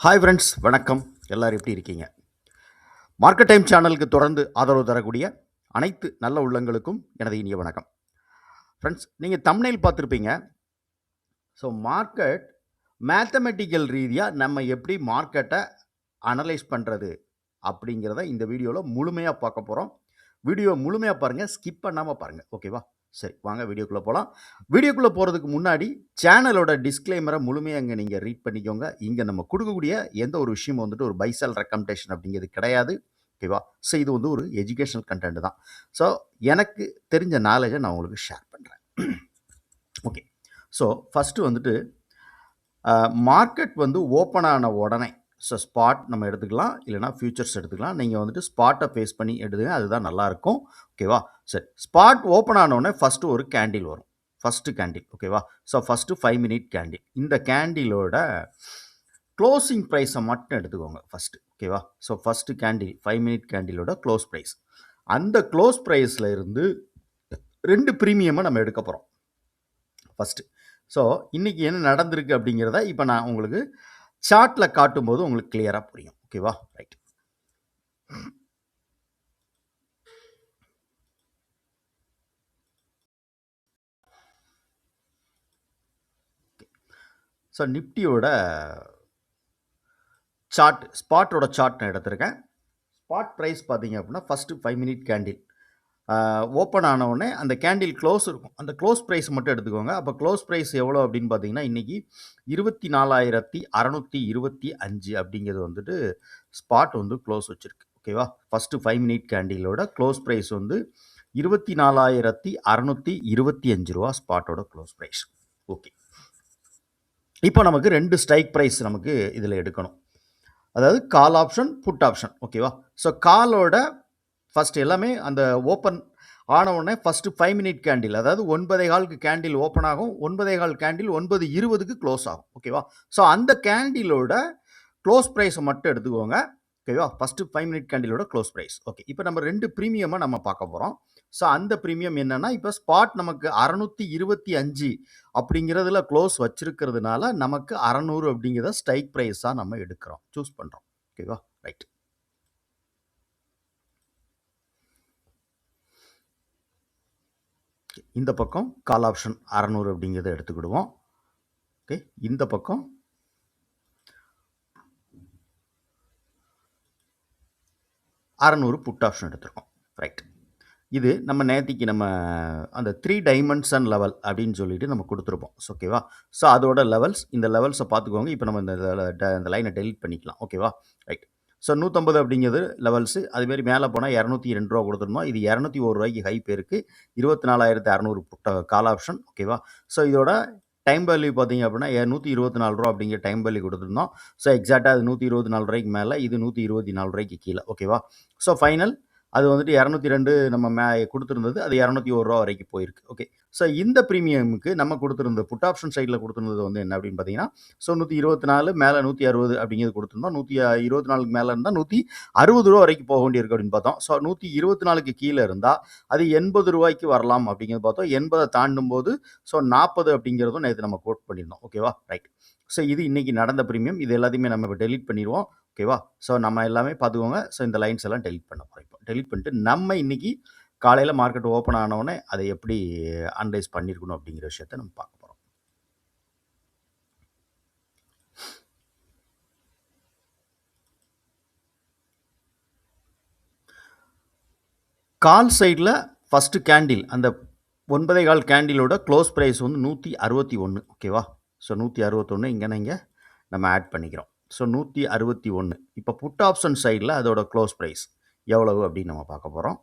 Hi friends, வணக்கம். எல்லாரும் எப்படி இருக்கீங்க? மார்க்கெட் டைம் சேனலுக்கு தொடர்ந்து ஆதரவு தரக்கூடிய அனைத்து நல்ல உள்ளங்களுக்கும் எனது இனிய வணக்கம். ஃப்ரெண்ட்ஸ், நீங்கள் தம்ப்நெயில் பார்த்துருப்பீங்க. ஸோ மார்க்கெட் மேத்தமெட்டிக்கல் ரீதியாக நம்ம எப்படி மார்க்கெட்டை அனலைஸ் பண்ணுறது அப்படிங்கிறத இந்த வீடியோவில் முழுமையாக பார்க்க போகிறோம். வீடியோ முழுமையாக பாருங்கள், ஸ்கிப் பண்ணாமல் பாருங்கள். ஓகேவா? சரி, வாங்க வீடியோக்குள்ளே போகலாம். வீடியோக்குள்ளே போகிறதுக்கு முன்னாடி சேனலோட டிஸ்க்ளைமரை முழுமையாக இங்கே நீங்கள் ரீட் பண்ணிக்கோங்க. இங்கே நம்ம கொடுக்கக்கூடிய எந்த ஒரு விஷயமும் வந்துட்டு ஒரு பை செல் ரெக்கமெண்டேஷன் அப்படிங்கிறது கிடையாது. ஓகேவா? ஸோ இது வந்து ஒரு எஜுகேஷனல் கண்டென்ட் தான். ஸோ எனக்கு தெரிஞ்ச நாலேஜை நான் உங்களுக்கு ஷேர் பண்ணுறேன். ஓகே. ஸோ ஃபஸ்ட்டு வந்துட்டு மார்க்கெட் வந்து ஓப்பன் ஆன உடனே ஸோ ஸ்பாட் நம்ம எடுத்துக்கலாம், இல்லைனா ஃபியூச்சர்ஸ் எடுத்துக்கலாம். நீங்கள் வந்துட்டு ஸ்பாட்டை ஃபேஸ் பண்ணி எடுத்துங்க, அதுதான் நல்லாயிருக்கும். ஓகேவா? சரி, ஸ்பாட் ஓப்பன் ஆனோடனே ஃபஸ்ட்டு ஒரு கேண்டில் வரும். First candle. ஓகேவா? So first 5 minute candle. இந்த கேண்டிலோட க்ளோசிங் ப்ரைஸை மட்டும் எடுத்துக்கோங்க ஃபஸ்ட்டு. ஓகேவா? ஸோ ஃபஸ்ட்டு கேண்டில் 5 மினிட் கேண்டிலோட க்ளோஸ் ப்ரைஸ். அந்த க்ளோஸ் ப்ரைஸில் இருந்து 2 ப்ரீமியமை நம்ம எடுக்க போகிறோம் ஃபஸ்ட்டு. ஸோ இன்றைக்கி என்ன நடந்திருக்கு அப்படிங்கிறத இப்போ நான் உங்களுக்கு சார்ட்டில் காட்டும்போது உங்களுக்கு கிளியராக புரியும். ஓகேவா? ரைட். ஸோ நிஃப்டியோட சார்ட், ஸ்பாட்டோட சார்ட் நான் எடுத்திருக்கேன். ஸ்பாட் ப்ரைஸ் பார்த்தீங்க அப்படின்னா ஃபஸ்ட்டு 5 மினிட் கேண்டில் ஓப்பன் ஆனவுடனே அந்த கேண்டில் க்ளோஸ் இருக்கும். அந்த க்ளோஸ் ப்ரைஸ் மட்டும் எடுத்துக்கோங்க. அப்போ க்ளோஸ் ப்ரைஸ் எவ்வளோ அப்படின்னு பார்த்தீங்கன்னா இன்றைக்கி 24,625 அப்படிங்கிறது வந்துட்டு ஸ்பாட் வந்து க்ளோஸ் வச்சுருக்கு. ஓகேவா? ஃபஸ்ட்டு 5 மினிட் கேண்டிலோட க்ளோஸ் ப்ரைஸ் வந்து 24,625 ரூபா ஸ்பாட்டோட க்ளோஸ் ப்ரைஸ். ஓகே. இப்போ நமக்கு 2 ஸ்ட்ரைக் ப்ரைஸ் நமக்கு இதில் எடுக்கணும். அதாவது கால் ஆப்ஷன், புட் ஆப்ஷன். ஓகேவா? ஸோ காலோட ஃபஸ்ட் எல்லாமே அந்த ஓப்பன் ஆனவுடனே ஃபஸ்ட்டு 5 மினிட் கேண்டில், அதாவது 9:15க்கு கேண்டில் ஓப்பன் ஆகும், 9:15 கேண்டில் 9:20க்கு க்ளோஸ் ஆகும். ஓகேவா? ஸோ அந்த கேண்டிலோட க்ளோஸ் ப்ரைஸை மட்டும் எடுத்துக்கோங்க. ஓகேவா? ஃபஸ்ட்டு 5 மினிட் கேண்டிலோட க்ளோஸ் ப்ரைஸ். ஓகே. இப்போ நம்ம 2 ப்ரீமியமாக நம்ம பார்க்க போகிறோம். ஸோ அந்த ப்ரீமியம் என்னென்னா, இப்போ ஸ்பாட் நமக்கு 625 அப்படிங்கிறதுல க்ளோஸ் வச்சிருக்கிறதுனால நமக்கு 600 அப்படிங்கிறத ஸ்ட்ரைக் ப்ரைஸாக நம்ம எடுக்கிறோம், சூஸ் பண்ணுறோம். ஓகேவா? ரைட். இந்த பக்கம் கால் ஆப்ஷன் 600 அப்படிங்கிறத எடுத்துக்கிடுவோம். ஓகே. இந்த பக்கம் 600 புட் ஆப்ஷன் எடுத்துருக்கோம். ரைட். இது நம்ம நேத்திக்கு நம்ம அந்த 3 டைமென்ஷன் லெவல் அப்படின்னு சொல்லிட்டு நம்ம கொடுத்துருப்போம். ஓகேவா? ஸோ அதோட லெவல்ஸ், இந்த லெவல்ஸை பார்த்துக்கோங்க. இப்போ நம்ம இந்த லைனை டெலிட் பண்ணிக்கலாம். ஓகேவா? ரைட். ஸோ 150 அப்படிங்கிறது லெவல்ஸு. அதுமாரி மேலே போனால் 202 ரூபா கொடுத்துருந்தோம். இது 201 ரூபாய்க்கு ஹை பேருக்கு 24,600 புட்ட கால் ஆப்ஷன். ஓகேவா? ஸோ இதோட டைம் வேல்யூ பார்த்தீங்க அப்படின்னா 124 ரூபா அப்படிங்கிற டைம் வேல்யூ கொடுத்துருந்தோம். ஸோ எக்ஸாக்டாக அது 124 ரூபாய்க்கு மேலே, இது 124 ரூபாய்க்கு கீழே. ஓகேவா? ஸோ ஃபைனல் அது வந்துட்டு 202 நம்ம கொடுத்துருந்தது, அது 201 ரூபா வரைக்கும் போயிருக்கு. ஓகே. ஸோ இந்த ப்ரீமியமுக்கு நம்ம கொடுத்துருந்த புட் ஆப்ஷன் சைடில் கொடுத்துருந்தது வந்து என்ன அப்படின்னு பார்த்தீங்கன்னா, ஸோ 124 மேலே 160 அப்படிங்கிறது கொடுத்துருந்தோம். 124க்கு மேலே இருந்தால் 160 ரூபா வரைக்கும் போக வேண்டியிருக்கு அப்படின்னு பார்த்தோம். ஸோ 124க்கு கீழே இருந்தால் அது 80 ரூபாய்க்கு வரலாம் அப்படிங்கிறது பார்த்தோம். 80 தாண்டும் போது ஸோ 40 அப்படிங்கிறதும் நேற்று நம்ம கோட் பண்ணியிருந்தோம். ஓகேவா? ரைட். ஸோ இது இன்றைக்கி நடந்த ப்ரீமியம். இது எல்லாத்தையுமே நம்ம இப்போ டெலிட் பண்ணிடுவோம். ஓகேவா? ஸோ நம்ம எல்லாமே பார்த்துக்கோங்க. ஸோ இந்த லைன்ஸ் எல்லாம் டெலிட் பண்ண போகிறோம். இப்போ டெலிட் பண்ணிட்டு நம்ம இன்றைக்கி காலையில் மார்க்கெட் ஓப்பன் ஆனவுடனே அதை எப்படி அனலைஸ் பண்ணியிருக்கணும் அப்படிங்கிற விஷயத்தை நம்ம பார்க்க போகிறோம். கால் சைடில் ஃபஸ்ட்டு கேண்டில், அந்த 9:15 கேண்டிலோட க்ளோஸ் ப்ரைஸ் வந்து 161. ஓகேவா? ஸோ 161 இங்கே நம்ம ஆட் பண்ணிக்கிறோம். ஸோ 161. இப்போ புட் ஆப்ஷன் சைடில் அதோட க்ளோஸ் ப்ரைஸ் எவ்வளவு அப்படின்னு நம்ம பார்க்க போகிறோம்.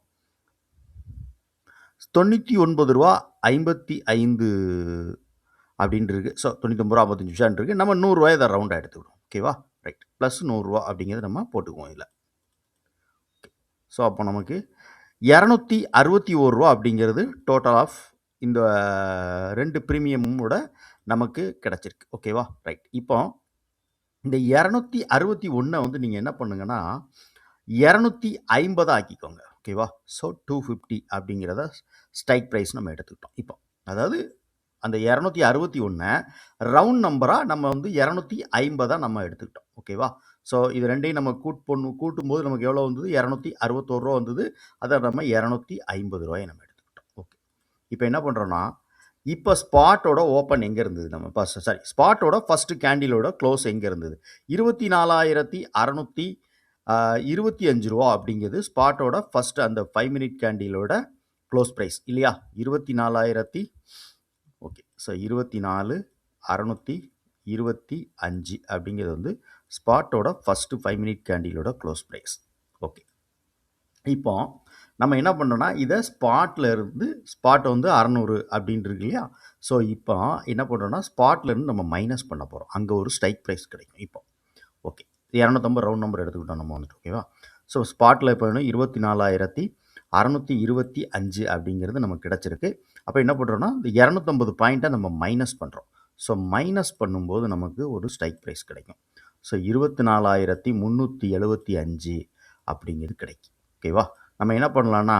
99 ரூபா 55 அப்படின்னு இருக்குது. ஸோ 99 ரூபா 55 பைசான்னு இருக்குது. நம்ம 100 ரூபாயை இதை ரவுண்டாக எடுத்துக்கிறோம். ஓகேவா? ரைட். ப்ளஸ் 100 ரூபா அப்படிங்கிறது நம்ம போட்டுக்குவோம் இதில். ஸோ அப்போ நமக்கு 261 ரூபா அப்படிங்கிறது டோட்டல் ஆஃப் இந்த 2 ப்ரீமியமோட நமக்கு கிடச்சிருக்கு. ஓகேவா? ரைட். இப்போ இந்த 261 வந்து நீங்கள் என்ன பண்ணுங்கன்னா 250 ஆக்கிக்கோங்க. ஓகேவா? ஸோ 250 அப்படிங்கிறத ஸ்ட்ரைக் ப்ரைஸ் நம்ம எடுத்துக்கிட்டோம். இப்போ அதாவது அந்த 261 ரவுண்ட் நம்பராக நம்ம வந்து 250 நம்ம எடுத்துக்கிட்டோம். ஓகேவா? ஸோ இது ரெண்டையும் நம்ம கூட்டும்போது நமக்கு எவ்வளோ வந்தது? 261 ரூபா வந்தது. அதை நம்ம 250 ரூபாயை நம்ம எடுத்துக்கிட்டோம். ஓகே. இப்போ என்ன பண்ணுறோன்னா, இப்போ ஸ்பாட்டோட ஓப்பன் எங்கே இருந்தது? நம்ம ஸ்பாட்டோட ஃபஸ்ட்டு கேண்டிலோட க்ளோஸ் எங்கே இருந்தது? 24,625 ரூபா அப்படிங்கிறது ஸ்பாட்டோட ஃபஸ்ட்டு அந்த 5 மினிட் கேண்டிலோட க்ளோஸ் ப்ரைஸ் இல்லையா? 24,000 ஓகே. ஸோ 24,625 அப்படிங்கிறது வந்து ஸ்பாட்டோட ஃபஸ்ட்டு 5 மினிட் கேண்டிலோட க்ளோஸ் ப்ரைஸ். ஓகே. இப்போ நம்ம என்ன பண்ணோம்னா, இதை ஸ்பாட் வந்து 600 அப்படின்னு இருக்கு இல்லையா? ஸோ இப்போ என்ன பண்ணுறோன்னா, ஸ்பாட்லேருந்து நம்ம மைனஸ் பண்ண போகிறோம். அங்கே ஒரு ஸ்ட்ரைக் ப்ரைஸ் கிடைக்கும் இப்போ. ஓகே. 250 ரவுண்ட் நம்பர் எடுத்துக்கிட்டோம் நம்ம வந்துட்டு. ஓகேவா? ஸோ ஸ்பாட்டில் இப்போ 24,625 அப்படிங்கிறது நமக்கு கிடச்சிருக்கு. அப்போ என்ன பண்ணுறோன்னா, இந்த 250 பாயிண்ட்டை நம்ம மைனஸ் பண்ணுறோம். ஸோ மைனஸ் பண்ணும்போது நமக்கு ஒரு ஸ்ட்ரைக் ப்ரைஸ் கிடைக்கும். ஸோ 24,375 அப்படிங்கிறது கிடைக்கும். ஓகேவா? நம்ம என்ன பண்ணலான்னா,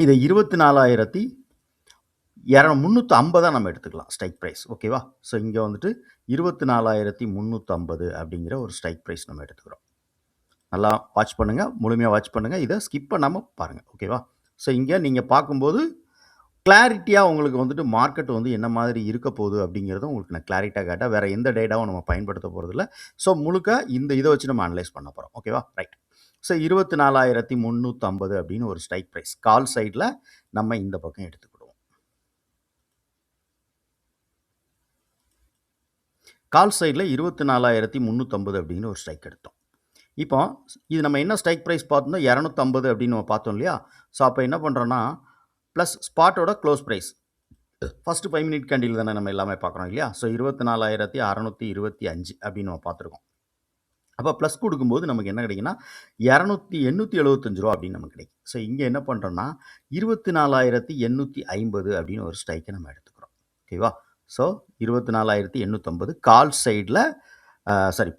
இதை 24,350 நம்ம எடுத்துக்கலாம் ஸ்ட்ரைக் ப்ரைஸ். ஓகேவா? ஸோ இங்கே வந்துட்டு 24,350 அப்படிங்கிற ஒரு ஸ்ட்ரைக் ப்ரைஸ் நம்ம எடுத்துக்கிறோம். நல்லா வாட்ச் பண்ணுங்கள், முழுமையாக வாட்ச் பண்ணுங்கள், இதை ஸ்கிப் பண்ணாமல் பாருங்கள். ஓகேவா? ஸோ இங்கே நீங்கள் பார்க்கும்போது கிளாரிட்டியாக உங்களுக்கு வந்துட்டு மார்க்கெட் வந்து என்ன மாதிரி இருக்க போகுது அப்படிங்கிறத உங்களுக்கு நான் கிளாரிட்டியாக கேட்டால் வேறு எந்த டேட்டாவும் நம்ம பயன்படுத்த போகிறதில்ல. ஸோ முழுக்க இதை வச்சு நம்ம அனலைஸ் பண்ண போகிறோம். ஓகேவா? ரைட். ஸோ 24,350 அப்படின்னு ஒரு ஸ்ட்ரைக் ப்ரைஸ் கால் சைடில் நம்ம இந்த பக்கம் எடுத்துக்கிடுவோம். கால் சைடில் 24,350 அப்படின்னு ஒரு ஸ்ட்ரைக் எடுத்தோம். இப்போ இது நம்ம என்ன ஸ்ட்ரைக் ப்ரைஸ் பார்த்தோம்னா 250 அப்படின்னு நம்ம பார்த்தோம் இல்லையா? ஸோ அப்போ என்ன பண்ணுறோன்னா, ப்ளஸ் ஸ்பாட்டோட close price first 5 minute candle தானே நம்ம எல்லாமே பார்க்குறோம் இல்லையா? ஸோ 24,625 அப்படின்னு நம்ம பார்த்துருக்கோம். அப்போ ப்ளஸ் கொடுக்கும்போது நமக்கு என்ன கிடைக்குன்னா 875 ரூபா அப்படின்னு நமக்கு கிடைக்கும். ஸோ இங்கே என்ன பண்ணுறோன்னா 24,850 அப்படின்னு ஒரு ஸ்ட்ரைக்கை நம்ம எடுத்துக்கிறோம். ஓகேவா? ஸோ 24,850 கால் சைடில்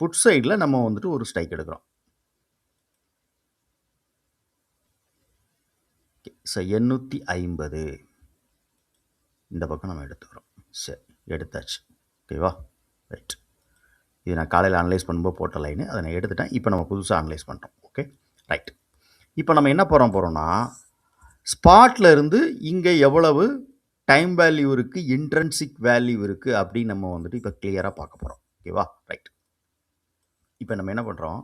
புட் சைடில் நம்ம வந்துட்டு ஒரு ஸ்ட்ரைக் எடுக்கிறோம். ஸோ 850 இந்த பக்கம் நம்ம எடுத்துக்கிறோம். சரி, எடுத்தாச்சு. ஓகேவா? ரைட். இது நான் காலையில் அனலைஸ் பண்ணும்போது போட்ட லைனு, அதை நான் எடுத்துட்டேன். இப்போ நம்ம புதுசாக அனலைஸ் பண்ணுறோம். Okay, right. இப்போ நம்ம என்ன போகிறோம்னா, ஸ்பாட்டில் இருந்து இங்கே எவ்வளவு டைம் வேல்யூ இருக்குது, இன்ட்ரென்சிக் வேல்யூ இருக்குது அப்படின்னு நம்ம வந்துட்டு இப்போ கிளியராக பார்க்க போகிறோம். ஓகேவா? ரைட். இப்போ நம்ம என்ன பண்ணுறோம்,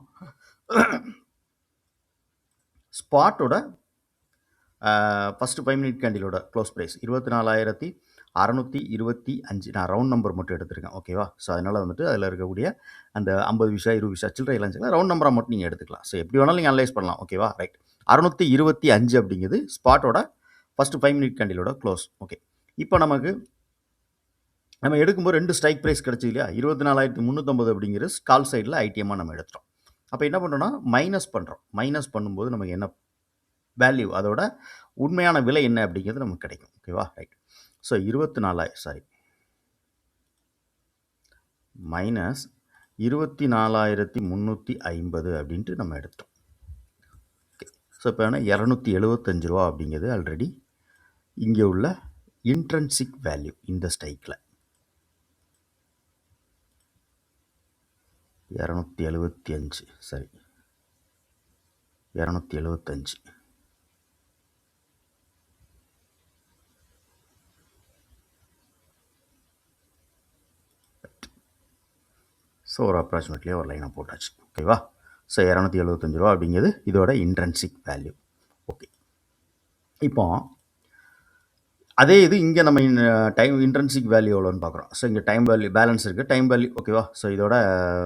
ஸ்பாட்டோட ஃபஸ்ட்டு 5 மினிட் கேண்டிலோட க்ளோஸ் ப்ரைஸ் 24,625. நான் ரவுண்ட் நம்பர் மட்டும் எடுத்துருக்கேன். ஓகேவா? ஸோ அதனால் வந்துட்டு அதில் இருக்கக்கூடிய அந்த 50 விஷயம் 20 விஷயம் சில்லறை எல்லாம் ரவுண்ட் நம்பராக மட்டும் நீங்கள் எடுத்துக்கலாம். ஸோ எப்படி வேணாலும் நீங்கள் அனலைஸ் பண்ணலாம். ஓகேவா? ரைட். 625 அப்படிங்கிறது ஸ்பாட்டோட ஃபஸ்ட்டு 5 மினிட் கேண்டிலோட க்ளோஸ். ஓகே. இப்போ நம்ம எடுக்கும்போது 2 ஸ்ட்ரைக் ப்ரைஸ் கிடச்சி இல்லையா? 24,350 அப்படிங்கிறது கால் சைடில் ஐடிஎம்மாக நம்ம எடுத்துட்டோம். அப்போ என்ன பண்ணுறோன்னா மைனஸ் பண்ணுறோம். மைனஸ் பண்ணும்போது நமக்கு என்ன வேல்யூ, அதோட உண்மையான விலை என்ன அப்படிங்கிறது நமக்கு கிடைக்கும். ஓகேவா? ரைட். ஸோ மைனஸ் 24,350 அப்படின்ட்டு நம்ம எடுத்தோம். ஓகே. ஸோ இப்போ என்ன 275 ரூபா அப்படிங்கிறது ஆல்ரெடி இங்கே உள்ள இன்ட்ரென்சிக் வேல்யூ இந்த ஸ்ட்ரைக்கில் 275. சரி, 275. ஸோ ஒரு அப்ராக்சிமேட்லியே ஒரு லைனாக போட்டாச்சு. ஓகேவா? ஸோ 275 ரூபா அப்படிங்கிறது இதோட இன்ட்ரென்சிக் வேல்யூ. ஓகே. இப்போ அதே இது இங்கே நம்ம டைம் இன்ட்ரென்சிக் வேல்யூ எவ்வளோன்னு பார்க்குறோம். ஸோ இங்கே டைம் வேல்யூ பேலன்ஸ் இருக்குது. டைம் வேல்யூ ஓகேவா? ஸோ இதோட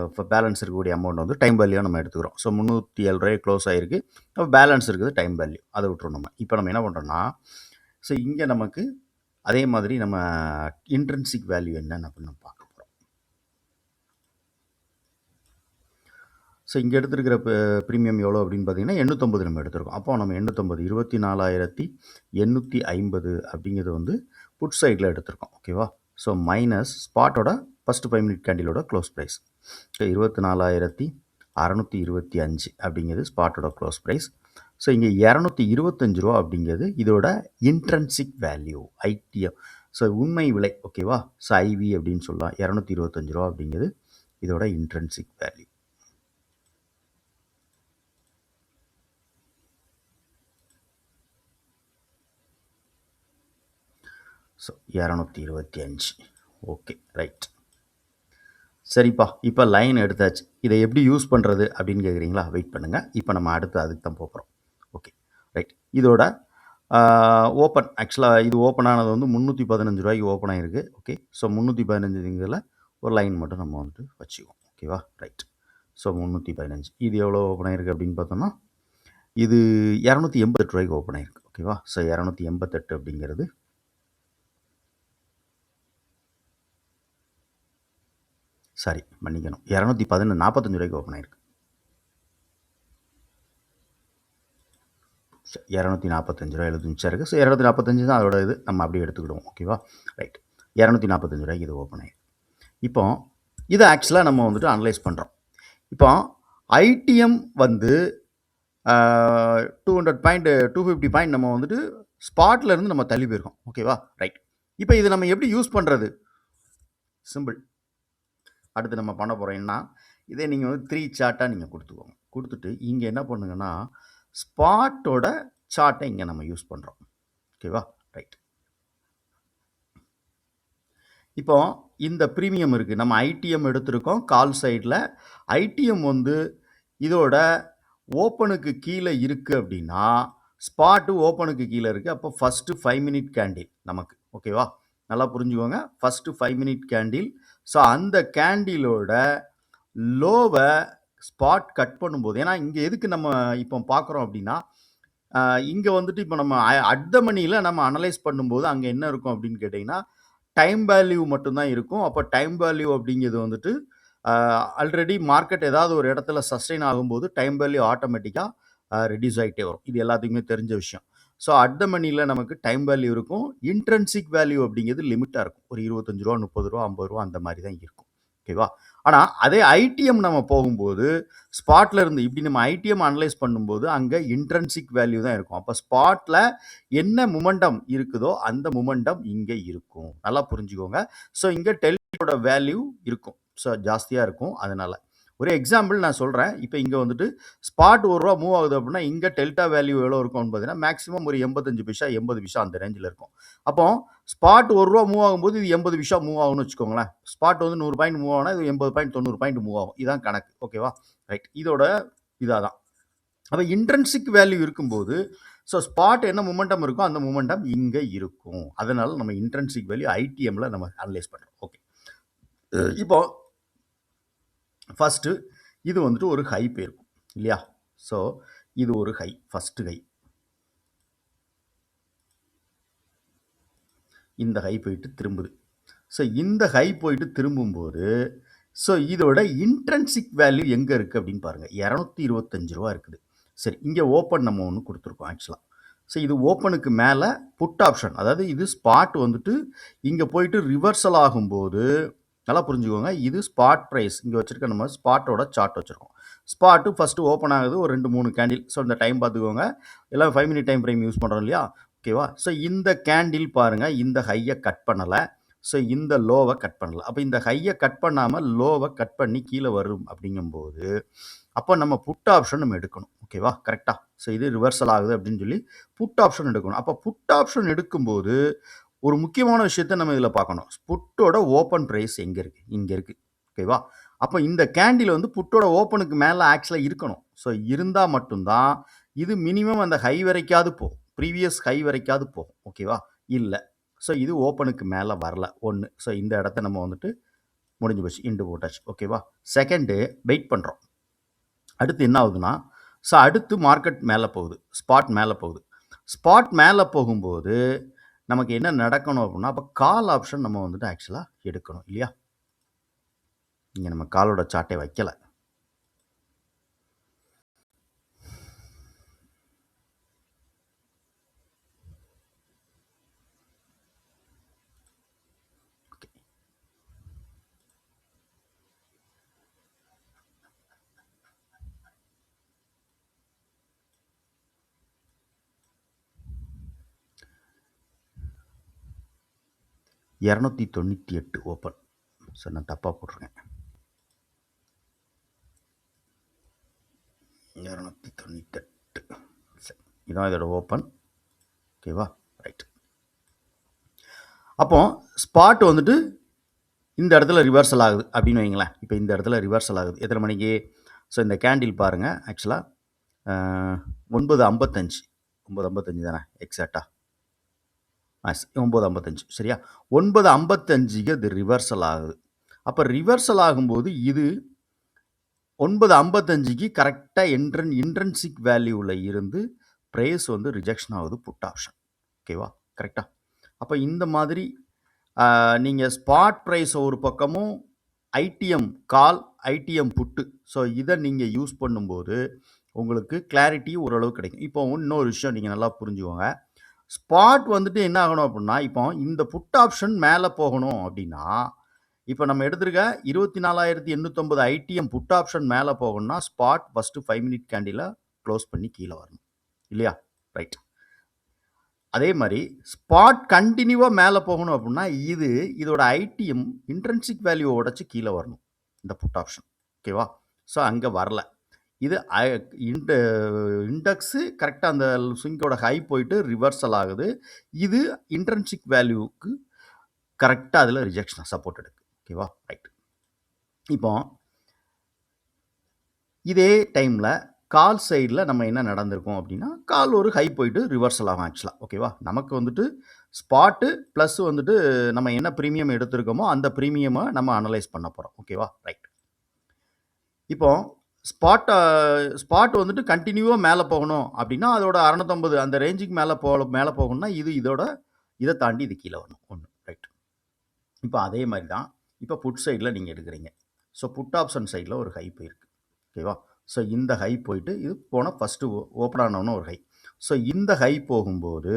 இப்போ பேலன்ஸ் இருக்கக்கூடிய அமௌண்ட் வந்து டைம் வேல்யூவாக நம்ம எடுத்துக்கிறோம். ஸோ 307 ரூபாய் க்ளோஸ் ஆகிருக்கு. அப்போ பேலன்ஸ் இருக்குது டைம் வேல்யூ, அதை விட்டுரும் நம்ம. இப்போ நம்ம என்ன பண்ணுறோன்னா, ஸோ இங்கே நமக்கு அதே மாதிரி நம்ம இன்ட்ரென்சிக் வேல்யூ என்னன்னு அப்படின்னு நம்ம பார்க்க போகிறோம். ஸோ இங்கே எடுத்துருக்கிற ப்ரீமியம் எவ்வளோ அப்படின்னு பார்த்தீங்கன்னா 850 நம்ம எடுத்துருக்கோம். அப்போ நம்ம 850 24,850 அப்படிங்கிறது வந்து புட் சைடில் எடுத்திருக்கோம். ஓகேவா? ஸோ மைனஸ் ஸ்பாட்டோட ஃபஸ்ட்டு 5 மினிட் கேண்டிலோட க்ளோஸ் ப்ரைஸ். ஸோ 24,625 அப்படிங்கிறது ஸ்பாட்டோட க்ளோஸ் ப்ரைஸ். ஸோ இங்கே 225 ரூபா அப்படிங்கிறது இதோட இன்ட்ரென்சிக் வேல்யூ ஐடிஎம் ஸோ உண்மை விலை ஓகேவா? ஸோ ஐவி அப்படின்னு சொல்லலாம். ரூ. 225 அப்படிங்கிறது இதோட intrinsic value. So 225. Okay right. சரிப்பா, இப்போ லைன் எடுத்தாச்சு. இதை எப்படி யூஸ் பண்ணுறது அப்படின்னு கேட்குறீங்களா? வெயிட் பண்ணுங்கள். இப்போ நம்ம அடுத்து அதுக்கு தான் போகிறோம். Okay right. இதோட ஓப்பன் ஆக்சுவலாக இது ஓப்பன் ஆனது வந்து ரூ. 315 ஓப்பன் ஆகிருக்கு. ஓகே, ஸோ 315ங்கிறதுல ஒரு லைன் மட்டும் நம்ம வந்துட்டு வச்சுக்குவோம். ஓகேவா? ரைட். ஸோ 315 இது எவ்வளோ ஓப்பன் ஆகிருக்கு அப்படின்னு பார்த்தோம்னா இது ரூ. 288 ஓப்பன் ஆகிருக்கு. ஓகேவா? ஸோ 288 அப்படிங்கிறது சாரி மன்னிக்கணும், 245 ஓப்பன் ஆகிருக்கு. 245 இருக்குது. ஸோ 245 தான் அதோட இது, நம்ம அப்படியே எடுத்துக்கிடுவோம். ஓகேவா? ரைட். 245 இது ஓப்பன் ஆகிருக்கு. இப்போ இதை ஆக்சுவலாக நம்ம வந்துட்டு அனலைஸ் பண்ணுறோம். இப்போ ஐடிஎம் வந்து 200 பாயிண்ட் 250 பாயிண்ட் நம்ம வந்துட்டு ஸ்பாட்ல இருந்து நம்ம தள்ளி போயிருக்கோம். ஓகேவா? ரைட். இப்போ இது நம்ம எப்படி யூஸ் பண்ணுறது? சிம்பிள். அடுத்து நம்ம பண்ண போகிறோம்னா இதே நீங்கள் வந்து 3 சார்ட்டாக நீங்கள் கொடுத்துக்கோங்க. கொடுத்துட்டு இங்கே என்ன பண்ணுங்கன்னா ஸ்பாட்டோட சார்ட்டை இங்கே நம்ம யூஸ் பண்ணுறோம். ஓகேவா? ரைட். இப்போ இந்த ப்ரீமியம் இருக்குது, நம்ம ஐடிஎம் எடுத்திருக்கோம். கால் சைடில் ஐடிஎம் வந்து இதோட ஓப்பனுக்கு கீழே இருக்குது அப்படின்னா ஸ்பாட்டு ஓப்பனுக்கு கீழே இருக்குது. அப்போ ஃபஸ்ட்டு 5 மினிட் கேண்டில் நமக்கு. ஓகேவா? நல்லா புரிஞ்சுக்கோங்க. First 5 minute candle. ஸோ அந்த கேண்டிலோட லோவை ஸ்பாட் கட் பண்ணும்போது, ஏன்னா இங்கே எதுக்கு நம்ம இப்போ பார்க்குறோம் அப்படின்னா இங்கே வந்துட்டு இப்போ நம்ம அட் த மணியில் நம்ம அனலைஸ் பண்ணும்போது அங்கே என்ன இருக்கும் அப்படின்னு கேட்டிங்கன்னா டைம் வேல்யூ மட்டும்தான் இருக்கும். அப்போ டைம் வேல்யூ அப்படிங்கிறது வந்துட்டு ஆல்ரெடி மார்க்கெட் ஏதாவது ஒரு இடத்துல சஸ்டெயின் ஆகும்போது டைம் வேல்யூ ஆட்டோமேட்டிக்காக ரெடியூஸ் ஆகிட்டே வரும். இது எல்லாத்துக்குமே தெரிஞ்ச விஷயம். ஸோ அட் த மணியில் நமக்கு டைம் வேல்யூ இருக்கும். இன்ட்ரென்சிக் வேல்யூ அப்படிங்கிறது லிமிட்டாக இருக்கும். ஒரு ரூ. 25 ரூ. 30 ரூ. 50 அந்த மாதிரி தான் இருக்கும். ஓகேவா? ஆனால் அதே ஐடிஎம் நம்ம போகும்போது ஸ்பாட்ல இருந்து இப்படி நம்ம ஐடிஎம் அனலைஸ் பண்ணும்போது அங்கே இன்ட்ரென்சிக் வேல்யூ தான் இருக்கும். அப்போ ஸ்பாட்டில் என்ன மொமெண்டம் இருக்குதோ அந்த மொமெண்டம் இங்கே இருக்கும். நல்லா புரிஞ்சுக்கோங்க. ஸோ இங்கே டெல்டாவோட வேல்யூ இருக்கும். ஸோ ஜாஸ்தியாக இருக்கும். அதனால் ஒரு எக்ஸாம்பிள் நான் சொல்கிறேன். இப்போ இங்கே வந்துட்டு ஸ்பாட் ₹1 மூவ் ஆகுது அப்படின்னா இங்கே டெல்டா வேல்யூ எவ்வளோ இருக்கும்னு பார்த்தீங்கன்னா மேக்ஸிமம் ஒரு 85 பைசா 80 பைசா அந்த ரேஞ்சில் இருக்கும். அப்போ ஸ்பாட் ₹1 மூவ் ஆகும்போது இது 80 பைசா மூவ் ஆகும்னு வச்சுக்கோங்களேன். ஸ்பாட் வந்து 100 பாயிண்ட் மூவ் ஆகுனா இது 80 பாயிண்ட் 90 பாயிண்ட் மூவ் ஆகும். இதான் கணக்கு. ஓகேவா? ரைட். இதோட இதாக தான். அப்போ இன்ட்ரென்சிக் வேல்யூ இருக்கும்போது ஸோ ஸ்பாட் என்ன மொமெண்டம் இருக்கோ அந்த மொமெண்டம் இங்கே இருக்கும். அதனால நம்ம இன்ட்ரென்சிக் வேல்யூ ஐடிஎம்ல நம்ம அனலைஸ் பண்ணுறோம். ஓகே. இப்போ ஃபஸ்ட்டு இது வந்துட்டு ஒரு ஹை போயிருக்கும் இல்லையா? ஸோ இது ஒரு ஹை, ஃபஸ்ட்டு ஹை. இந்த ஹை போயிட்டு திரும்புது. ஸோ இந்த ஹை போயிட்டு திரும்பும்போது ஸோ இதோட இன்ட்ரென்சிக் வேல்யூ எங்கே இருக்குது அப்படின்னு பாருங்கள். ரூ. 225 இருக்குது. சரி, இங்கே ஓப்பன் நம்ம ஒன்று கொடுத்துருக்கோம் ஆக்சுவலாக. ஸோ இது ஓப்பனுக்கு மேலே புட் ஆப்ஷன், அதாவது இது ஸ்பாட் வந்துட்டு இங்கே போயிட்டு ரிவர்சல் ஆகும்போது நல்லா புரிஞ்சுக்கோங்க. இது ஸ்பாட் ப்ரைஸ் இங்கே வச்சுருக்க நம்ம ஸ்பாட்டோட சார்ட் வச்சுருக்கோம். ஸ்பாட்டு ஃபஸ்ட்டு ஓப்பன் ஆகுது ஒரு 2-3 கேண்டில். ஸோ இந்த டைம் பார்த்துக்கோங்க. எல்லாம் 5 மினிட் டைம் ஃப்ரேம் யூஸ் பண்ணுறோம் இல்லையா? ஓகேவா? ஸோ இந்த கேண்டில் பாருங்கள், இந்த ஹையை கட் பண்ணலை. ஸோ இந்த லோவை கட் பண்ணல. அப்போ இந்த ஹையை கட் பண்ணாமல் லோவை கட் பண்ணி கீழே வரும் அப்படிங்கும்போது அப்போ நம்ம புட் ஆப்ஷன் நம்ம எடுக்கணும். ஓகேவா? கரெக்டாக. ஸோ இது ரிவர்சல் ஆகுது அப்படின்னு சொல்லி புட் ஆப்ஷன் எடுக்கணும். அப்போ புட் ஆப்ஷன் எடுக்கும்போது ஒரு முக்கியமான விஷயத்த நம்ம இதில் பார்க்கணும். புட்டோட ஓப்பன் ப்ரைஸ் எங்கே இருக்குது? இங்கே இருக்குது. ஓகேவா? அப்போ இந்த கேண்டில் வந்து புட்டோட ஓப்பனுக்கு மேலே ஆக்சுவலாக இருக்கணும். ஸோ இருந்தால் மட்டும்தான் இது மினிமம் அந்த ஹை வரைக்காவது போகும். ப்ரீவியஸ் ஹை வரைக்காவது போகும். ஓகேவா? இல்லை. ஸோ இது ஓப்பனுக்கு மேலே வரல ஒன்று. ஸோ இந்த இடத்த நம்ம வந்துட்டு முடிஞ்சு போச்சு, இன்டு போட்டாச்சு. ஓகேவா? செகண்டு வெயிட் பண்ணுறோம். அடுத்து என்ன ஆகுதுன்னா ஸோ அடுத்து மார்க்கெட் மேலே போகுது, ஸ்பாட் மேலே போகுது. ஸ்பாட் மேலே போகும்போது நமக்கு என்ன நடக்கணும் அப்படின்னா அப்போ கால் ஆப்ஷன் நம்ம வந்துட்டு ஆக்சுவலாக எடுக்கணும் இல்லையா? இங்கே நம்ம காலோட சார்ட்டை வைக்கலை. 298 ஓப்பன். சார் நான் தப்பாக போட்டிருக்கேன். 298 சரி, இதான் இதோட ஓப்பன். ஓகேவா, ரைட். அப்போ ஸ்பாட் வந்துட்டு இந்த இடத்துல ரிவர்சல் ஆகுது அப்படின்னு வைங்களேன். இப்போ இந்த இடத்துல ரிவர்சல் ஆகுது எத்தனை மணிக்கு? ஸோ இந்த கேண்டில் பாருங்கள், ஆக்சுவலாக 9:55 9:55 தானே எக்ஸாக்டாக? 9:55 சரியா? 9:55க்கு அது ரிவர்சல் ஆகுது. அப்போ ரிவர்சல் ஆகும்போது இது 9:55க்கு கரெக்டாக இன்ட்ரென்சிக் வேல்யூவில் இருந்து ப்ரைஸ் வந்து ரிஜெக்ஷன் ஆகுது புட் ஆப்ஷன். ஓகேவா, கரெக்டாக? அப்போ இந்த மாதிரி நீங்கள் ஸ்பாட் ப்ரைஸ் ஒரு பக்கமும் ஐடிஎம் கால், ஐடிஎம் புட்டு, ஸோ இதை நீங்கள் யூஸ் பண்ணும்போது உங்களுக்கு கிளாரிட்டி ஓரளவு கிடைக்கும். இப்போ இன்னொரு விஷயம் நீங்கள் நல்லா புரிஞ்சுக்கோங்க. ஸ்பாட் வந்துட்டு என்ன ஆகணும் அப்படின்னா, இப்போ இந்த புட் ஆப்ஷன் மேலே போகணும் அப்படின்னா, இப்போ நம்ம எடுத்துருக்க 24,850 ஐடிஎம் புட் ஆப்ஷன் மேலே போகணும்னா spot first 5 minute candle close பண்ணி கீழே வரணும் இல்லையா? ரைட். அதே மாதிரி ஸ்பாட் கண்டினியூவாக மேலே போகணும் அப்படின்னா இதோட ஐடிஎம் இன்ட்ரென்சிக் வேல்யூவை உடச்சி கீழே வரணும் இந்த புட் ஆப்ஷன். ஓகேவா, ஸோ அங்கே வரல. இது இண்டெக்ஸு கரெக்டாக அந்த ஸ்விங்கோட ஹை போயிட்டு ரிவர்சல் ஆகுது. இது இன்ட்ரென்சிக் வேல்யூவுக்கு கரெக்டாக அதில் ரிஜெக்ஷன் சப்போர்ட் எடுக்கு. ஓகேவா, ரைட். இப்போ இதே டைமில் கால் சைடில் நம்ம என்ன நடந்திருக்கோம் அப்படின்னா, கால் ஒரு ஹை போயிட்டு ரிவர்சல் ஆகும் ஆக்சுவலாக. ஓகேவா, நமக்கு வந்துட்டு ஸ்பாட்டு ப்ளஸ் வந்துட்டு நம்ம என்ன ப்ரீமியம் எடுத்திருக்கோமோ அந்த ப்ரீமியமை நம்ம அனலைஸ் பண்ண போகிறோம். ஓகேவா, ரைட். இப்போ ஸ்பாட் வந்துட்டு கண்டினியூவாக மேலே போகணும் அப்படின்னா அதோட 650 அந்த ரேஞ்சுக்கு மேலே போகணும்னா இதை தாண்டி இது கீழே வரணும் ஒன்று. ரைட். இப்போ அதே மாதிரி தான் இப்போ புட் சைடில் நீங்கள் எடுக்கிறீங்க. ஸோ புட் ஆப்ஷன் சைடில் ஒரு ஹை போயிருக்கு. ஓகேவா, ஸோ இந்த ஹை போயிட்டு இது போனால் ஃபஸ்ட்டு ஓப்பன் ஆனோன்னு ஒரு ஹை. ஸோ இந்த ஹை போகும்போது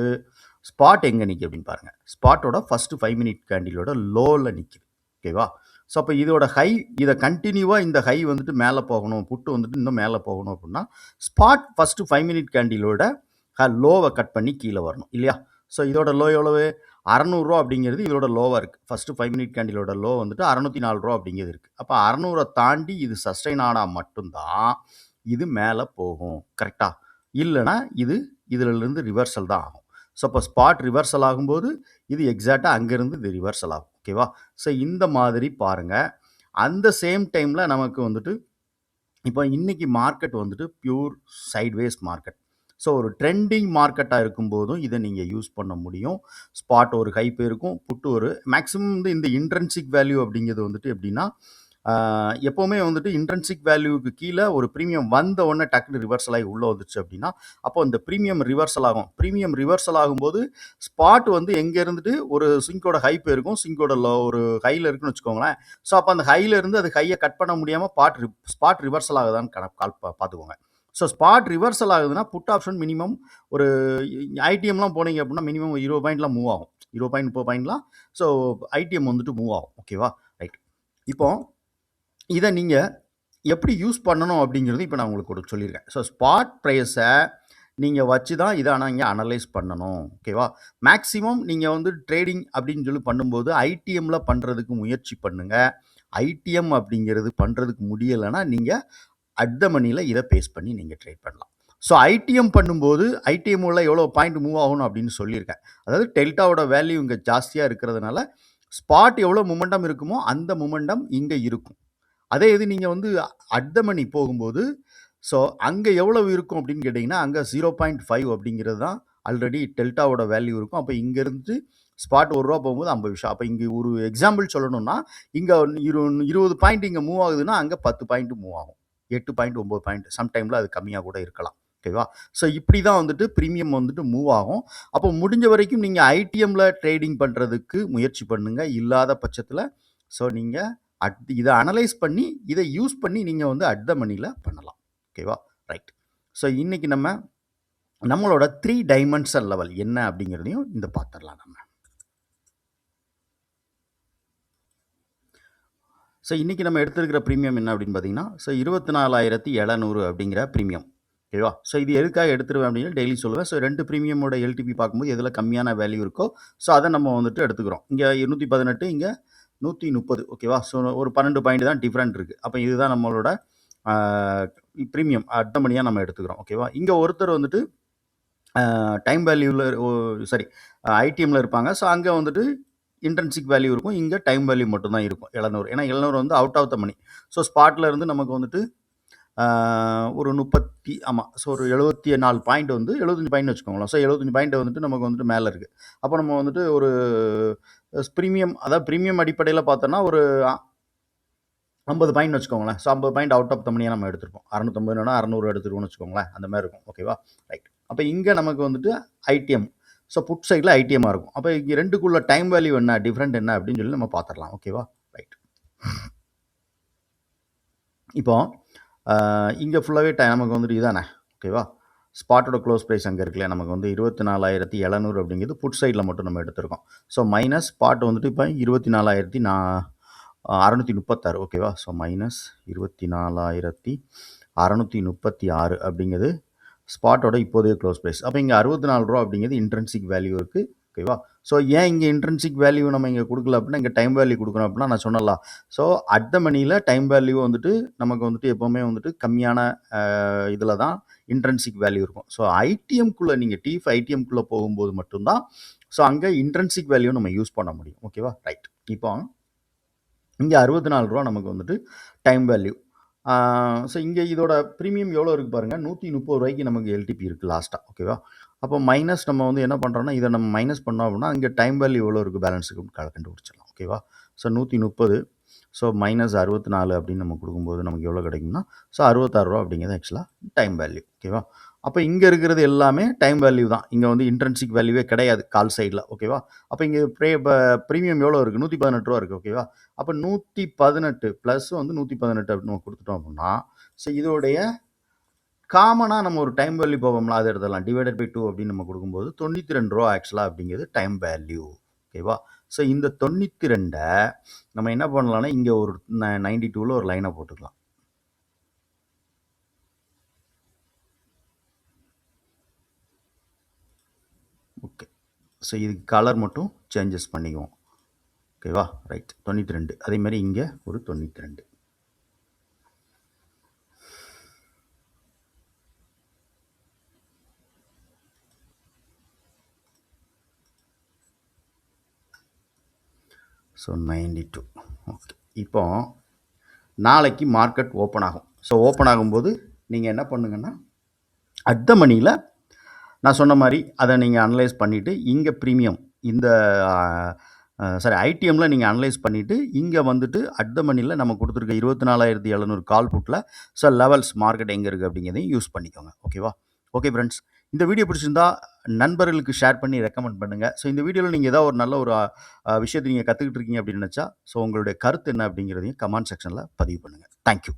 ஸ்பாட் எங்கே நிற்கி அப்படின்னு பாருங்கள். ஸ்பாட்டோட ஃபஸ்ட்டு 5 மினிட் கேண்டிலோட லோவில் நிற்கிது. ஓகேவா, ஸோ அப்போ இதோட ஹை இதை கண்டினியூவாக இந்த ஹை வந்துட்டு மேலே போகணும், புட்டு வந்துட்டு இன்னும் மேலே போகணும் அப்படின்னா ஸ்பாட் ஃபஸ்ட்டு 5 மினிட் கேண்டிலோட லோவை கட் பண்ணி கீழே வரணும் இல்லையா? ஸோ இதோட லோ எவ்வளவு? 600 அப்படிங்கிறது இதோட லோவாக இருக்குது. ஃபஸ்ட்டு 5 மினிட் கேண்டிலோட லோ வந்துட்டு 604 அப்படிங்கிறது இருக்குது. அப்போ 600 தாண்டி இது சஸ்டைன் ஆனால் மட்டும்தான் இது மேலே போகும். கரெக்டாக? இல்லைனா இதிலிருந்து ரிவர்சல் தான் ஆகும். ஸோ அப்போ ஸ்பாட் ரிவர்சல் ஆகும்போது இது எக்ஸாக்டாக அங்கேருந்து இது ரிவர்சல் ஆகும். ஓகேவா, ஸோ இந்த மாதிரி பாருங்கள். அந்த சேம் டைமில் நமக்கு வந்துட்டு இப்போ இன்றைக்கி மார்க்கெட் வந்துட்டு பியூர் சைட்வேஸ் மார்க்கெட். ஸோ ஒரு ட்ரெண்டிங் மார்க்கெட்டாக இருக்கும்போதும் இதை நீங்கள் யூஸ் பண்ண முடியும். ஸ்பாட் ஒரு ஹை போயிருக்கும், புட்டு ஒரு மேக்ஸிமம் வந்து இந்த இன்ட்ரென்சிக் வேல்யூ அப்படிங்கிறது வந்துட்டு எப்படின்னா எப்போவுமே வந்துட்டு இன்ட்ரென்சிக் வேல்யூவுக்கு கீழே ஒரு ப்ரீமியம் வந்த உடனே டக்குனு ரிவர்சல் ஆகி உள்ளே வந்துச்சு அப்படின்னா அப்போ இந்த ப்ரீமியம் ரிவர்சல் ஆகும். ப்ரீமியம் ரிவர்சல் ஆகும்போது ஸ்பாட் வந்து எங்கே இருந்துட்டு ஒரு சிங்கோட ஹை போயிருக்கும், சிங்கோட ஒரு ஹையில் இருக்குன்னு வச்சுக்கோங்களேன். ஸோ அப்போ அந்த ஹையில் இருந்து அது ஹையை கட் பண்ண முடியாமல் ஸ்பாட் ரிவர்சல் ஆகுதான்னு பார்த்துக்கோங்க. ஸோ ஸ்பாட் ரிவர்சல் ஆகுதுன்னா புட் ஆப்ஷன் மினிமம் ஒரு ஐடிஎம்லாம் போனீங்க அப்படின்னா மினிமம் 20 பாயிண்ட்லாம் மூவ் ஆகும். 20 பாயிண்ட் 30 பாயிண்ட்லாம். ஸோ ஐடிஎம் வந்துட்டு மூவ் ஆகும். ஓகேவா, ரைட். இப்போ இதை நீங்கள் எப்படி யூஸ் பண்ணணும் அப்படிங்கிறது இப்போ நான் உங்களுக்கு சொல்லியிருக்கேன். ஸோ ஸ்பாட் ப்ரைஸை நீங்கள் வச்சு தான் இதை நீங்கள் அனலைஸ் பண்ணணும். ஓகேவா, மேக்ஸிமம் நீங்கள் வந்து ட்ரேடிங் அப்படின்னு சொல்லி பண்ணும்போது ஐடிஎம்மில் பண்ணுறதுக்கு முயற்சி பண்ணுங்கள். ஐடிஎம் அப்படிங்கிறது பண்ணுறதுக்கு முடியலைன்னா நீங்கள் அட் த மணியில் இதை பேஸ் பண்ணி நீங்கள் ட்ரேட் பண்ணலாம். ஸோ ஐடிஎம் பண்ணும்போது ஐடிஎம்மில் எவ்வளோ பாயிண்ட் மூவ் ஆகணும் அப்படின்னு சொல்லியிருக்கேன். அதாவது டெல்டாவோட வேல்யூ இங்கே ஜாஸ்தியாக இருக்கிறதுனால ஸ்பாட் எவ்வளோ மொமெண்டம் இருக்குமோ அந்த மொமெண்டம் இங்கே இருக்கும். அதே இது நீங்கள் வந்து அட் த மணி போகும்போது ஸோ அங்கே எவ்வளவு இருக்கும் அப்படின்னு கேட்டிங்கன்னா அங்கே 0.5 அப்படிங்கிறது தான் ஆல்ரெடி டெல்டாவோட வேல்யூ இருக்கும். அப்போ இங்கேருந்து ஸ்பாட் ₹1 போகும்போது 50 விஷயம். அப்போ இங்கே ஒரு எக்ஸாம்பிள் சொல்லணும்னா இங்கே 20 பாயிண்ட் இங்கே மூவ் ஆகுதுன்னா அங்கே 10 பாயிண்ட் மூவ் ஆகும். 8 பாயிண்ட் 9 பாயிண்ட் சம்டைமில் அது கம்மியாக கூட இருக்கலாம். ஓகேவா, ஸோ இப்படி தான் வந்துட்டு ப்ரீமியம் வந்துட்டு மூவ் ஆகும். அப்போ முடிஞ்ச வரைக்கும் நீங்கள் ஐடிஎம்மில் ட்ரேடிங் பண்ணுறதுக்கு முயற்சி பண்ணுங்கள். இல்லாத பட்சத்தில் ஸோ நீங்கள் இதை அனலைஸ் பண்ணி இதை யூஸ் பண்ணி நீங்கள் வந்து அட் த மணியில் பண்ணலாம். ஓகேவா, ரைட். ஸோ இன்றைக்கி நம்மளோட 3 டைமென்ஷன் லெவல் என்ன அப்படிங்கிறதையும் இந்த பார்த்துடலாம் நம்ம. ஸோ இன்றைக்கி நம்ம எடுத்துருக்கிற ப்ரீமியம் என்ன அப்படின்னு பார்த்தீங்கன்னா ஸோ 24,700 அப்படிங்கிற ப்ரீமியம். ஓகேவா? ஸோ இது எதுக்காக எடுத்துருவேன் அப்படின்னு டெய்லி சொல்லுவேன். ஸோ 2 பிரீமியமோட எல்டிபி பார்க்கும்போது எதில கம்மியான வேல்யூ இருக்கோ, ஸோ அத நம்ம வந்துட்டு எடுத்துக்கிறோம். இங்க 118 இங்க 130 ஓகேவா? ஸோ ஒரு 12 பாயிண்ட் தான் டிஃபரெண்ட் இருக்கு. அப்ப இதுதான் நம்மளோட ஆ பிரீமியம் அட் த மனியா நம்ம எடுத்துக்கிறோம். ஓகேவா? இங்க ஒருத்தர் வந்துட்டு டைம் வேல்யூல சாரி ஐடிஎம்ல இருப்பாங்க. ஸோ அங்க வந்துட்டு இன்ட்ரின்சிக் வேல்யூ இருக்கும். இங்க டைம் வேல்யூ மட்டும் தான் இருக்கும் 700. ஏன்னா 700 வந்து out of the money. So ஸ்பாட்ல இருந்து நமக்கு வந்துட்டு ஒரு 30 ஆமா. ஸோ ஒரு 74 பாயிண்ட் வந்து 75 பாயிண்ட்னு வச்சுக்கோங்களேன். ஸோ 75 பாயிண்ட் வந்துட்டு நமக்கு வந்துட்டு மேல இருக்கு. அப்போ நம்ம வந்துட்டு ஒரு பிரீமியம் அதாவது பிரீமியம் அடிப்படையில பார்த்தோம்னா ஒரு 50 பாயிண்ட்னு வச்சுக்கோங்களேன். So 50 point out of the மனியா நம்ம எடுத்திருப்போம். 650னா 600 எடுத்துருவோம்னு வச்சுக்கோங்களேன். அந்த மாரி இருக்கும். ஓகேவா? ரைட். அப்ப இங்க நமக்கு வந்துட்டு ஐடிஎம். ஸோ புட் சைட்ல ஐடிஎம்மா இருக்கும். அப்ப இங்க 2க்குள்ள டைம் வேல்யூ என்ன? டிஃபரெண்ட் என்ன? அப்படின்னு சொல்லி நம்ம பார்த்துரலாம். ஓகேவா? ரைட். இப்போ இங்க ஃபுல்லாவே நமக்கு வந்துட்டு இதானே. ஓகேவா? ஸ்பாட்டோட க்ளோஸ் பிரைஸ் அங்க இருக்கு இல்லையா? நமக்கு வந்து 24,700 அப்படிங்கிறது புட் சைட்ல மட்டும் நம்ம எடுத்திருக்கோம். ஸோ மைனஸ் ஸ்பாட் வந்துட்டு இப்ப 24,636 ஓகேவா? ஸோ மைனஸ் 24,636 அப்படிங்கிறது ஸ்பாட்டோட இப்போதைய க்ளோஸ் பிரைஸ். அப்போ இங்க ரூ. 64 அப்படிங்கிறது இன்ட்ரின்சிக் வேல்யூ இருக்கு. ஓகேவா? ஸோ ஏன் இங்க இன்ட்ரின்சிக் வேல்யூ நம்ம இங்க குடுக்கல அப்படின்னா, இங்க டைம் வேல்யூ குடுக்கணும் அப்படின்னா நான் சொன்னேன்ல. ஸோ அட் த மனில டைம் வேல்யூ வந்துட்டு நமக்கு வந்துட்டு எப்பவுமே வந்துட்டு கம்மியான இதில தான் இன்ட்ரின்சிக் வேல்யூ இருக்கும். ஸோ ஐடிஎம்க்குள்ள நீங்க டிஎஃப் ஐடிஎம்க்குள்ள போகும்போது மட்டும் தான் ஸோ அங்க இன்ட்ரின்சிக் வேல்யூ நம்ம யூஸ் பண்ண முடியும். ஓகேவா? ரைட். இப்போ இங்க ரூ. 64 நமக்கு வந்துட்டு டைம் வேல்யூ. ஸோ இங்க இதோட பிரீமியம் எவ்வளோ இருக்கு பாருங்க. ரூ. 130 நமக்கு எல்டிபி இருக்கு லாஸ்ட்டா. ஓகேவா? அப்போ மைனஸ் நம்ம வந்து என்ன பண்றோம்னா, இத நம்ம மைனஸ் பண்ணோம் அப்படின்னா, இங்க டைம் வேல்யூ எவ்வளோ இருக்கு பேலன்ஸுக்கு கண்டுபிடிச்சிடலாம். ஓகேவா? ஸோ 130 ஸோ மைனஸ் 64 அப்படின்னு நம்ம குடுக்கும்போது நமக்கு எவ்வளோ கிடைக்கும்னா, ஸோ ரூ. 66 அப்படிங்கிறது ஆக்சுவலா டைம் வேல்யூ. ஓகேவா? அப்ப இங்க இருக்கிறது எல்லாமே டைம் வேல்யூ தான். இங்க வந்து இன்ட்ரின்சிக் வேல்யூவே கிடையாது கால் சைட்ல. ஓகேவா? அப்ப இங்க பிரீமியம் எவ்வளோ இருக்கு? ரூ. 118 இருக்கு. ஓகேவா? அப்ப 118 பிளஸ் வந்து 118 அப்படின்னு நம்ம குடுத்துட்டோம் அப்படின்னா, ஸோ இதோடைய காமனா நம்ம ஒரு டைம் வேல்யூ போவோம்ல, அத எடுத்துடலாம். டிவைடட் பை 2 அப்படின்னு நம்ம குடுக்கும்போது ரூ. 92 ஆக்சுவலா அப்படிங்கிறது டைம் வேல்யூ. ஓகேவா? ஸோ இந்த 92 நம்ம என்ன பண்ணலாம்னா, இங்க ஒரு 92ல ஒரு லைன போட்டுக்கலாம். ஓகே. ஸோ இதுக்கு கலர் மட்டும் சேஞ்சஸ் பண்ணிக்குவோம். ஓகேவா? ரைட். 92 அதே மாரி இங்க ஒரு 92. So 92 okay. இப்போ நாளைக்கு மார்க்கெட் ஓப்பன் ஆகும். ஸோ ஓப்பன் ஆகும்போது நீங்க என்ன பண்ணுங்கன்னா, அட் த மனில நான் சொன்ன மாரி அத நீங்க அனலைஸ் பண்ணிட்டு, இங்க பிரீமியம் இந்த சாரி ஐடிஎம்ல நீங்க அனலைஸ் பண்ணிட்டு, இங்க வந்துட்டு அட் த மனில நம்ம குடுத்துருக்க 24,700 கால் புட்ல ஸோ லெவல்ஸ் மார்க்கெட் எங்க இருக்கு அப்படிங்கிறதையும் யூஸ் பண்ணிக்கோங்க. ஓகேவா? Okay friends. இந்த வீடியோ பிடிச்சிருந்தா நண்பர்களுக்கு ஷேர் பண்ணி ரெக்கமெண்ட் பண்ணுங்க. ஸோ இந்த வீடியோல நீங்க ஏதாவது ஒரு நல்ல ஒரு விஷயத்த நீங்க கத்துக்கிட்டு இருக்கீங்க அப்படின்னு நினைச்சா, ஸோ உங்களுடைய கருத்து என்ன அப்படிங்கிறதையும் கமெண்ட் செக்ஷன்ல பதிவு பண்ணுங்க. Thank you.